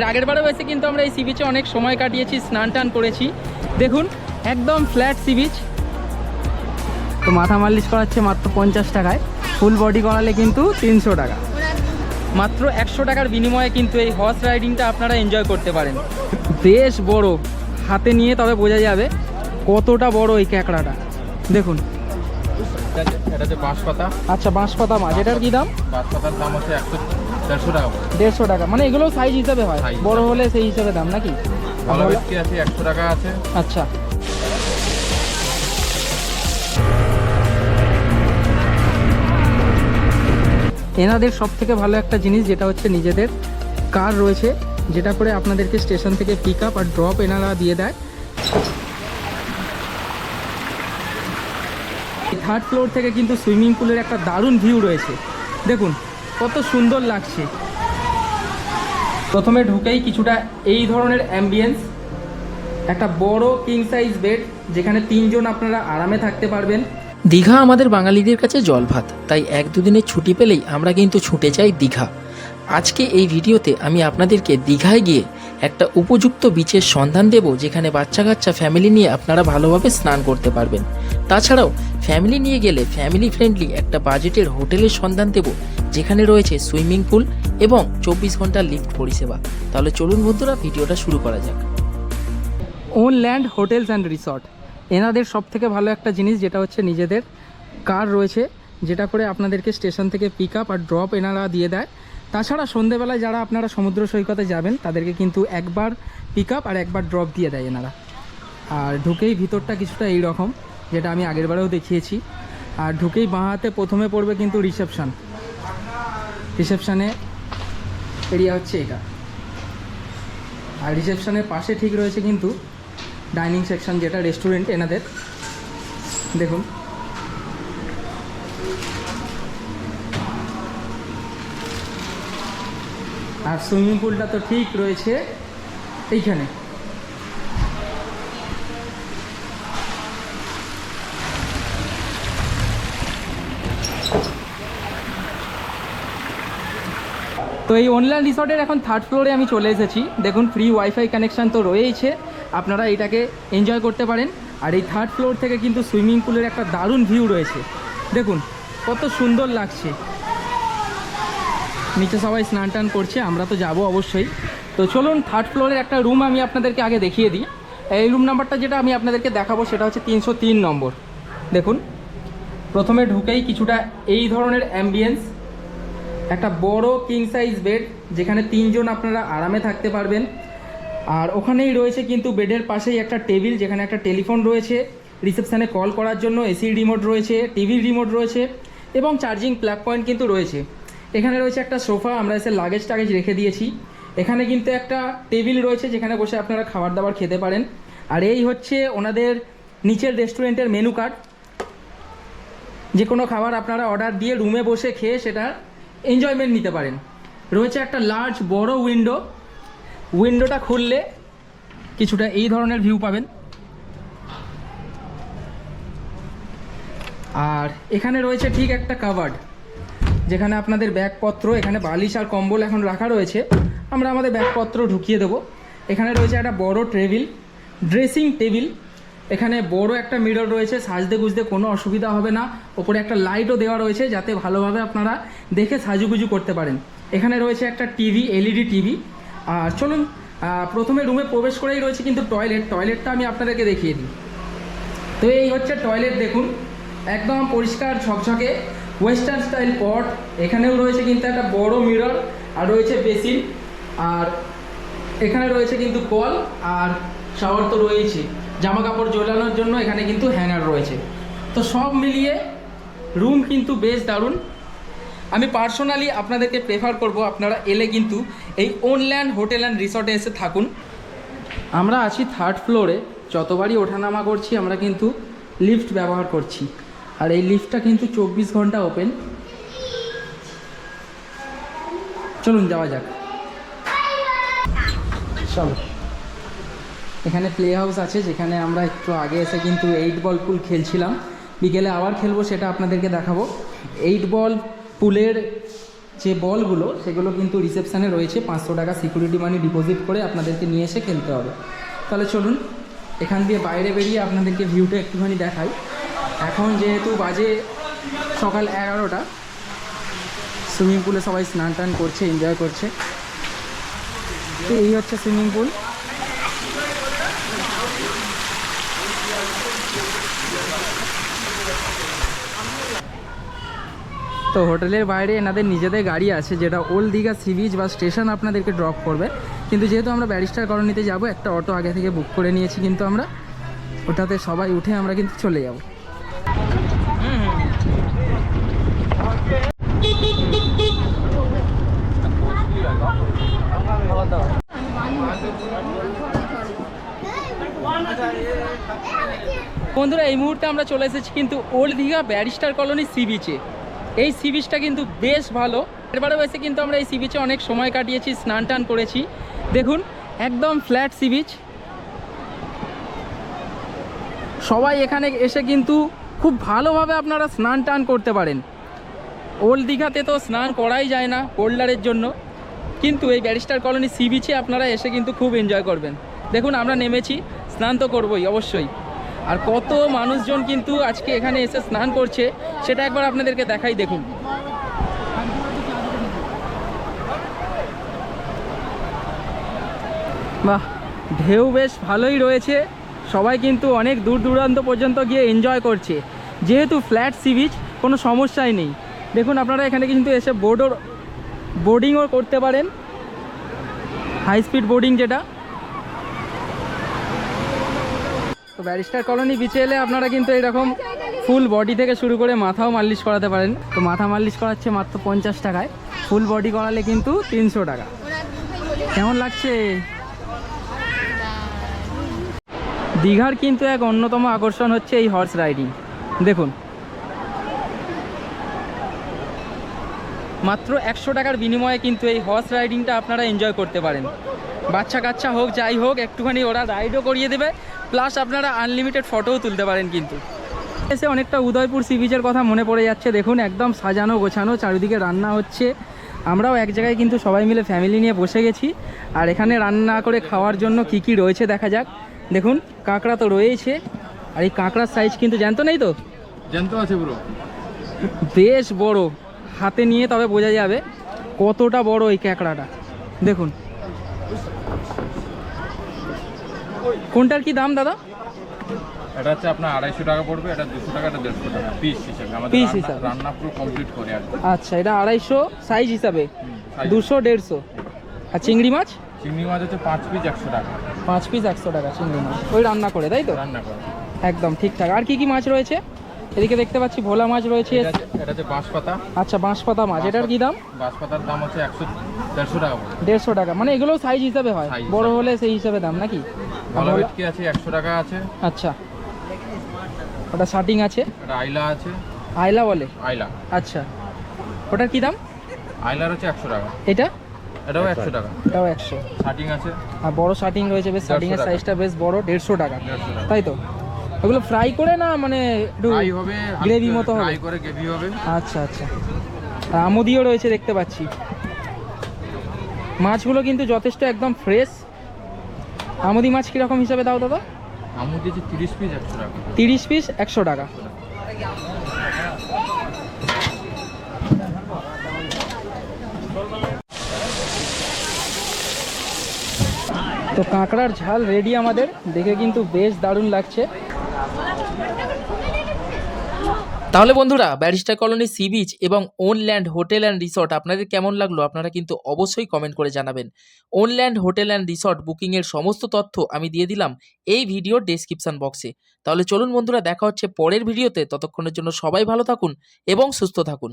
এর আগের বারেও এসে কিন্তু আমরা এই সি বিচে অনেক সময় কাটিয়েছি, স্নান টান করেছি। দেখুন একদম ফ্ল্যাট সি বিচ। তো মাথা মালিশ করাচ্ছে মাত্র 50 টাকায়, ফুল বডি করালে কিন্তু 300 টাকা। মাত্র 100 টাকার বিনিময়ে কিন্তু এই হর্স রাইডিংটা আপনারা এনজয় করতে পারেন। বেশ বড়, হাতে নিয়ে তবে বোঝা যাবে কতটা বড় এই ক্যাকড়াটা। দেখুন এটা হচ্ছে বাঁশপাতা। আচ্ছা, বাঁশপাতা মাছ, এটার কি দাম? বাঁশপাতার দাম হচ্ছে 150 টাকা। 150 টাকা, মানে এগুলো সাইজ হিসাবে হয়, বড় হলে সেই হিসাবে দাম নাকি? ভালো ব্যক্তি আছে 100 টাকা আছে। আচ্ছা, এনাদের সব থেকে ভালো একটা জিনিস যেটা হচ্ছে নিজেদের কার রয়েছে, যেটা করে আপনাদেরকে স্টেশন থেকে পিক আপ আর ড্রপ এনারা দিয়ে দেয়। থার্ড ফ্লোর থেকে কিন্তু সুইমিং পুলের একটা দারুণ ভিউ রয়েছে। দেখুন কত সুন্দর লাগছে। প্রথমে ঢুকেই কিছুটা এই ধরনের অ্যাম্বিয়েন্স, একটা বড় কিং সাইজ বেড যেখানে 3 জন আপনারা আরামে থাকতে পারবেন। দীঘা আমাদের বাঙালিদের কাছে জলভাত, তাই 1-2 দিনের ছুটি পেলেই আমরা কিন্তু ছুটে যাই দীঘা। আজকে এই ভিডিওতে আমি আপনাদেরকে দীঘায় গিয়ে একটা উপযুক্ত বিচের সন্ধান দেব, যেখানে বাচ্চা কাচ্চা ফ্যামিলি নিয়ে আপনারা ভালোভাবে স্নান করতে পারবেন। তাছাড়াও ফ্যামিলি নিয়ে গেলে ফ্যামিলি ফ্রেন্ডলি একটা বাজেটের হোটেলের সন্ধান দেব, যেখানে রয়েছে সুইমিং পুল এবং 24 ঘন্টা লিফট পরিষেবা। তাহলে চলুন বন্ধুরা, ভিডিওটা শুরু করা যাক। Own Land Hotels and Resort, এনাদের সব থেকে ভালো একটা জিনিস যেটা হচ্ছে নিজেদের কার রয়েছে, যেটা করে আপনাদেরকে স্টেশন থেকে পিক আপ আর ড্রপ এনারা দিয়ে দেয়। তাছাড়া সন্ধেবেলায় যারা আপনারা সমুদ্র সৈকতে যাবেন তাদেরকে কিন্তু একবার পিক আপ আর একবার ড্রপ দিয়ে দেয় এনারা। আর ঢুকেই ভিতরটা কিছুটা এই রকম, যেটা আমি আগেরবারেও দেখিয়েছি। আর ঢুকেই বাঁ হাতে প্রথমে পড়বে কিন্তু রিসেপশান। রিসেপশানে এরিয়া হচ্ছে এটা, আর রিসেপশানের পাশে ঠিক রয়েছে কিন্তু ডাইনিং সেকশন, যেটা রেস্টুরেন্ট এনাদের। দেখুন আর সুইমিং পুলটা তো ঠিক রয়েছে এইখানে। তো এই অনলাইন রিসর্টের এখন থার্ড ফ্লোরে আমি চলে এসেছি। দেখুন ফ্রি ওয়াইফাই কানেকশান তো রয়েইছে, আপনারা এটাকে এনজয় করতে পারেন। আর এই থার্ড ফ্লোর থেকে কিন্তু সুইমিং পুলের একটা দারুণ ভিউ রয়েছে। দেখুন কত সুন্দর লাগছে। নিচে সবাই স্নান টান করছে, আমরা তো যাব অবশ্যই। তো চলুন থার্ড ফ্লোরের একটা রুম আমি আপনাদেরকে আগে দেখিয়ে দিই। এই রুম নাম্বারটা যেটা আমি আপনাদেরকে দেখাবো সেটা হচ্ছে 303 নম্বর। দেখুন প্রথমে ঢুকেই কিছুটা এই ধরনের অ্যাম্বিয়েন্স, একটা বড় কিং সাইজ বেড যেখানে 3 জন আপনারা আরামে থাকতে পারবেন। আর ওখানেই রয়েছে কিন্তু বেডের পাশেই একটা টেবিল, যেখানে একটা টেলিফোন রয়েছে রিসেপশানে কল করার জন্য, এসির রিমোট রয়েছে, টিভির রিমোট রয়েছে এবং চার্জিং প্লাগ পয়েন্ট কিন্তু রয়েছে। এখানে রয়েছে একটা সোফা, আমরা এসে লাগেজ টাগেজ রেখে দিয়েছি। এখানে কিন্তু একটা টেবিল রয়েছে যেখানে বসে আপনারা খাবার দাবার খেতে পারেন। আর এই হচ্ছে ওনাদের নিচের রেস্টুরেন্টের মেনু কার্ড। যে কোনো খাবার আপনারা অর্ডার দিয়ে রুমে বসে খেয়ে সেটা এনজয়মেন্ট নিতে পারেন। রয়েছে একটা লার্জ বড় উইন্ডো, উইন্ডোটা খুললে কিছুটা এই ধরনের ভিউ পাবেন। আর এখানে রয়েছে ঠিক একটা কাভার্ড, যেখানে আপনাদের ব্যাগপত্র, এখানে বালিশ আর কম্বল এখন রাখা রয়েছে, আমরা আমাদের ব্যাগপত্র ঢুকিয়ে দেবো। এখানে রয়েছে একটা বড় টেবিল, ড্রেসিং টেবিল। এখানে বড় একটা মিরর রয়েছে, সাজতে গুজতে কোনো অসুবিধা হবে না। ওপরে একটা লাইটও দেওয়া রয়েছে যাতে ভালোভাবে আপনারা দেখে সাজুগুজু করতে পারেন। এখানে রয়েছে একটা টিভি, এলইডি টিভি। আর চলুন প্রথমে রুমে প্রবেশ করেই রয়েছে কিন্তু টয়লেট। টয়লেটটা আমি আপনাদেরকে দেখিয়ে দিই। তো এই হচ্ছে টয়লেট, দেখুন একদম পরিষ্কার ঝকঝকে ওয়েস্টার্ন স্টাইল পট। এখানেও রয়েছে কিন্তু একটা বড় মিরর আর রয়েছে বেসিন। আর এখানে রয়েছে কিন্তু কল আর শাওয়ার তো রয়েছে, জামা কাপড় ঝোলানোর জন্য এখানে কিন্তু হ্যাঙ্গার রয়েছে। তো সব মিলিয়ে রুম কিন্তু বেশ দারুণ। আমি পার্সোনালি আপনাদেরকে প্রেফার করব আপনারা এলে কিন্তু এই অনল্যান্ড হোটেল অ্যান্ড রিসর্টে এসে থাকুন। আমরা আছি থার্ড ফ্লোরে, যতবারই ওঠানামা করছি আমরা কিন্তু লিফট ব্যবহার করছি। আর এই লিফটটা কিন্তু 24 ঘন্টা ওপেন। চলুন যাওয়া যাক। চলো, এখানে প্লে হাউস আছে যেখানে আমরা একটু আগে এসে কিন্তু 8 বল পুল খেলছিলাম। বিকেলে আবার খেলবো, সেটা আপনাদেরকে দেখাবো। 8 বল পুলের যে বলগুলো সেগুলো কিন্তু রিসেপশানে রয়েছে, 500 টাকা সিকিউরিটি মানি ডিপোজিট করে আপনাদেরকে নিয়ে এসে খেলতে হবে। তাহলে চলুন এখান দিয়ে বাইরে বেরিয়ে আপনাদেরকে ভিউটা একটুখানি দেখাই। এখন যেহেতু বাজে সকাল 11টা, সুইমিং পুলে সবাই স্নান টান করছে, এনজয় করছে। তো এই হচ্ছে সুইমিং পুল। তো হোটেলের বাইরে এনাদের নিজেদের গাড়ি আছে, যেটা ওল্ড দীঘা সি বিচ বা স্টেশন আপনাদেরকে ড্রপ করবে। কিন্তু যেহেতু আমরা ব্যারিস্টার কলোনিতে যাব, একটা অটো আগে থেকে বুক করে নিয়েছি, কিন্তু আমরা ওটাতে সবাই উঠে আমরা কিন্তু চলে যাব। বন্ধুরা, এই মুহূর্তে আমরা চলে এসেছি কিন্তু old Digha barrister colony sea বিচে। এই সি বিচটা কিন্তু বেশ ভালো। এবারেও এসে কিন্তু আমরা এই সি বিচে অনেক সময় কাটিয়েছি, স্নান টান করেছি। দেখুন একদম ফ্ল্যাট সি বিচ। সবাই এখানে এসে কিন্তু খুব ভালোভাবে আপনারা স্নান টান করতে পারেন। ওল্ড দীঘাতে তো স্নান করাই যায় না বোল্ডারের জন্য, কিন্তু এই ব্যারিস্টার কলোনি সি বিচে আপনারা এসে কিন্তু খুব এনজয় করবেন। দেখুন আমরা নেমেছি, স্নান তো করবই অবশ্যই। আর কত মানুষজন কিন্তু আজকে এখানে এসে স্নান করছে সেটা একবার আপনাদেরকে দেখাই। দেখুন বাহ, ঢেউ বেশ ভালোই রয়েছে। সবাই কিন্তু অনেক দূর দূরান্ত পর্যন্ত গিয়ে এনজয় করছে। যেহেতু ফ্ল্যাট সি বিচ, কোনো সমস্যাই নেই। দেখুন আপনারা এখানে কিন্তু এসে বোর্ডিংও করতে পারেন, হাই স্পিড বোর্ডিং যেটা। তো ব্যারিস্টার কলোনি বিচে এলে আপনারা কিন্তু এইরকম ফুল বডি থেকে শুরু করে মাথাও মালিশ করাতে পারেন। তো মাথা মালিশ করাচ্ছে মাত্র 50 টাকায়, ফুল বডি করালে কিন্তু 300 টাকা। কেমন লাগছে? দীঘার কিন্তু এক অন্যতম আকর্ষণ হচ্ছে এই হর্স রাইডিং। দেখুন মাত্র 100 টাকার বিনিময়ে কিন্তু এই হর্স রাইডিংটা আপনারা এনজয় করতে পারেন। বাচ্চা কাচ্চা হোক যাই হোক, একটুখানি ওরা রাইডও করিয়ে দেবে, প্লাস আপনারা আনলিমিটেড ফটোও তুলতে পারেন। কিন্তু এসে অনেকটা উদয়পুর সি বিচের কথা মনে পড়ে যাচ্ছে। দেখুন একদম সাজানো গোছানো, চারিদিকে রান্না হচ্ছে। আমরাও এক জায়গায় কিন্তু সবাই মিলে ফ্যামিলি নিয়ে বসে গেছি। আর এখানে রান্না করে খাওয়ার জন্য কি কি রয়েছে দেখা যাক। দেখুন কাঁকড়া তো রয়েছে, আর এই কাঁকড়ার সাইজ কিন্তু জ্যান্ত নেই তো, জ্যান্ত আছে পুরো, বেশ বড়। হাতে নিয়ে তবে বোঝা যাবে কতটা বড় এই কাঁকড়াটা। দেখুন কোনটার কি দাম দাদা? এটা হচ্ছে আপনার 250 টাকা পড়বে, এটা 200 টাকা, এটা 150 টাকা পিস হিসেবে। আমাদের পিস হিসাবে রান্না পুরো কমপ্লিট করে আর কি। আচ্ছা, এটা 250 সাইজ হিসাবে, size 200 150। আর চিংড়ি মাছ? চিংড়ি মাছ হচ্ছে 5 পিস 100 টাকা। 5 পিস 100 টাকা চিংড়ি মাছ, ওই রান্না করে, তাই তো? রান্না করে একদম ঠিকঠাক। আর কি কি মাছ রয়েছে? এদিকে দেখতে পাচ্ছি ভোলা মাছ রয়েছে। এটা হচ্ছে বাঁশপাতা। আচ্ছা, বাঁশপাতা মাছ, এটার কি দাম? বাঁশপাতার দাম হচ্ছে 150 টাকা পড়বে। 150 টাকা, মানে এগুলো সাইজ হিসাবে হয়, Size বড় হলে সেই হিসাবে দাম নাকি? ভোলা ভেটকি আছে 100 টাকা আছে। আচ্ছা, ওটা শার্টিং আছে। এটা আইলা আছে। আইলা বলে? আইলা। আচ্ছা, ওটার কি দাম? আইলার হচ্ছে 100 টাকা। এটা? এটাও 100 টাকা। এটাও 100। শার্টিং আছে। আর বড় শার্টিং রয়েছে, বেশ শার্টিংয়ের 150 টাকা। সাইজটা বেশ বড়, 150 টাকা, 150 টাকা। তাই তো? এগুলো ফ্রাই করে না মানে একটু ফ্রাই হবে, গ্রেভি মতো হবে? ফ্রাই করে গ্রেভি হবে। আচ্ছা আচ্ছা। আর আমুদিও রয়েছে দেখতে পাচ্ছি। মাছগুলো কিন্তু যথেষ্ট একদম ফ্রেশ। আমুদি মাছ কীরকম হিসাবে দাও দাদা? আমুদ দিয়েছে 30 পিস 100 টাকা। 30 পিস 100 টাকা। তো কাঁকড়ার ঝাল রেডি আমাদের, দেখে কিন্তু বেশ দারুণ লাগছে। তাহলে বন্ধুরা, ব্যারিস্টার কলোনি সি বিচ এবং ওনল্যান্ড হোটেল অ্যান্ড রিসর্ট আপনাদের কেমন লাগলো আপনারা কিন্তু অবশ্যই কমেন্ট করে জানাবেন। ওনল্যান্ড হোটেল অ্যান্ড রিসর্ট বুকিংয়ের সমস্ত তথ্য আমি দিয়ে দিলাম এই ভিডিওর ডেসক্রিপশন বক্সে। তাহলে চলুন বন্ধুরা, দেখা হচ্ছে পরের ভিডিওতে। ততক্ষণের জন্য সবাই ভালো থাকুন এবং সুস্থ থাকুন।